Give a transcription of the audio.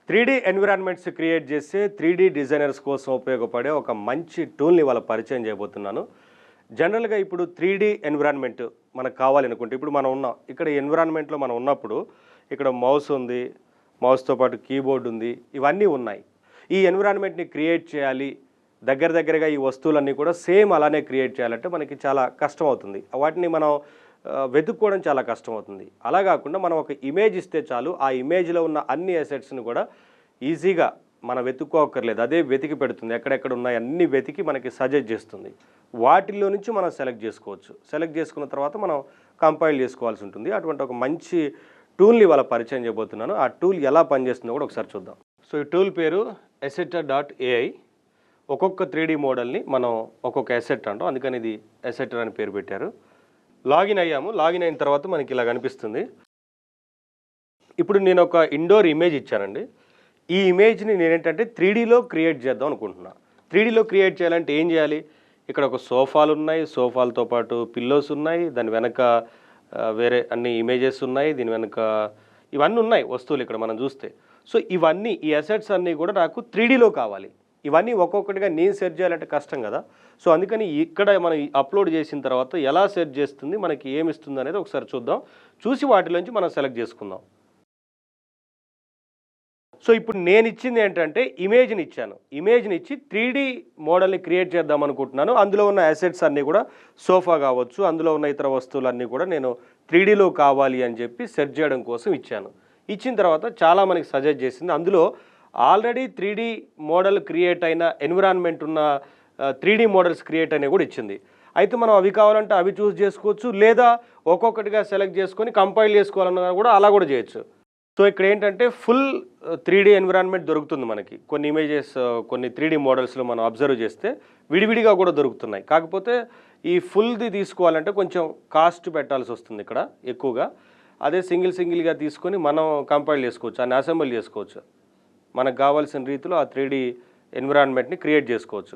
3D environments create చేసే 3D designers కోసం ఉపయోగపడే ఒక మంచి టూల్ని వాళ్ళ పరిచయం చేయబోతున్నాను. జనరల్గా ఇప్పుడు 3D ఎన్విరాన్మెంట్ మనకు కావాలనుకుంటే ఇప్పుడు మనం ఉన్నాం ఇక్కడ ఎన్విరాన్మెంట్లో మనం ఉన్నప్పుడు ఇక్కడ మౌస్ ఉంది, మౌస్తో పాటు కీబోర్డ్ ఉంది, ఇవన్నీ ఉన్నాయి. ఈ ఎన్విరాన్మెంట్ని క్రియేట్ చేయాలి, దగ్గరగా ఈ వస్తువులన్నీ కూడా సేమ్ అలానే క్రియేట్ చేయాలంటే మనకి చాలా కష్టం అవుతుంది. వాటిని మనం వెతుక్కోవడం చాలా కష్టమవుతుంది. అలా కాకుండా మనం ఒక ఇమేజ్ ఇస్తే చాలు, ఆ ఇమేజ్లో ఉన్న అన్ని అసెట్స్ని కూడా ఈజీగా మనం వెతుక్కోక్కర్లేదు, అదే వెతికి పెడుతుంది. ఎక్కడెక్కడ ఉన్నాయి అన్ని వెతికి మనకి సజెస్ట్ చేస్తుంది. వాటిల్లో నుంచి మనం సెలెక్ట్ చేసుకోవచ్చు. సెలెక్ట్ చేసుకున్న తర్వాత మనం కంపైల్ చేసుకోవాల్సి ఉంటుంది. అటువంటి ఒక మంచి టూల్ని వాళ్ళ పరిచయం చేయబోతున్నాను. ఆ టూల్ ఎలా పనిచేస్తుందో కూడా ఒకసారి చూద్దాం. సో ఈ టూల్ పేరు Assetr.ai. ఒక్కొక్క 3D మోడల్ని మనం ఒక్కొక్క అసెట్ అంటాం, అందుకని ఇది Assetr అని పేరు పెట్టారు. లాగిన్ అయ్యాము. లాగిన్ అయిన తర్వాత మనకి ఇలా కనిపిస్తుంది. ఇప్పుడు నేను ఒక ఇండోర్ ఇమేజ్ ఇచ్చానండి. ఈ ఇమేజ్ని నేనేంటంటే 3Dలో క్రియేట్ చేద్దాం అనుకుంటున్నా. 3Dలో క్రియేట్ చేయాలంటే ఏం చేయాలి? ఇక్కడ ఒక సోఫాలు ఉన్నాయి, సోఫాలతో పాటు పిల్లోస్ ఉన్నాయి, దాని వెనక వేరే అన్ని ఇమేజెస్ ఉన్నాయి, దీని వెనక ఇవన్నీ ఉన్నాయి వస్తువులు ఇక్కడ మనం చూస్తే. సో ఇవన్నీ ఈ అసెట్స్ అన్నీ కూడా నాకు 3Dలో కావాలి. ఇవన్నీ ఒక్కొక్కటిగా నేను సెర్చ్ చేయాలంటే కష్టం కదా. సో అందుకని ఇక్కడ మనం అప్లోడ్ చేసిన తర్వాత ఎలా సెర్చ్ చేస్తుంది, మనకి ఏమి ఇస్తుంది అనేది ఒకసారి చూద్దాం. చూసి వాటిలోంచి మనం సెలెక్ట్ చేసుకుందాం. సో ఇప్పుడు నేను ఇచ్చింది ఏంటంటే ఇమేజ్ని ఇచ్చాను. ఇమేజ్ని ఇచ్చి 3D మోడల్ని క్రియేట్ చేద్దాం అనుకుంటున్నాను. అందులో ఉన్న అసెట్స్ అన్నీ కూడా సోఫా కావచ్చు, అందులో ఉన్న ఇతర వస్తువులన్నీ కూడా నేను 3Dలో కావాలి అని చెప్పి సెర్చ్ చేయడం కోసం ఇచ్చాను. ఇచ్చిన తర్వాత చాలా మనకి సజెస్ట్ చేసింది. అందులో ఆల్రెడీ 3D మోడల్ క్రియేట్ అయిన ఎన్విరాన్మెంట్ ఉన్న 3D మోడల్స్ క్రియేట్ అయినా కూడా ఇచ్చింది. అయితే మనం అవి కావాలంటే అవి చూస్ చేసుకోవచ్చు, లేదా ఒక్కొక్కటిగా సెలెక్ట్ చేసుకొని కంపైల్ చేసుకోవాలన్నా కూడా అలా కూడా చేయొచ్చు. సో ఇక్కడ ఏంటంటే ఫుల్ 3D ఎన్విరాన్మెంట్ దొరుకుతుంది మనకి. కొన్ని ఇమేజెస్ కొన్ని 3D మోడల్స్లో మనం అబ్జర్వ్ చేస్తే విడివిడిగా కూడా దొరుకుతున్నాయి. కాకపోతే ఈ ఫుల్ది తీసుకోవాలంటే కొంచెం కాస్ట్ పెట్టాల్సి వస్తుంది ఇక్కడ ఎక్కువగా. అదే సింగిల్గా తీసుకొని మనం కంపైల్ చేసుకోవచ్చు, అన్ని అసెంబుల్ చేసుకోవచ్చు. మనకు కావాల్సిన రీతిలో ఆ 3D ఎన్విరాన్మెంట్ని క్రియేట్ చేసుకోవచ్చు.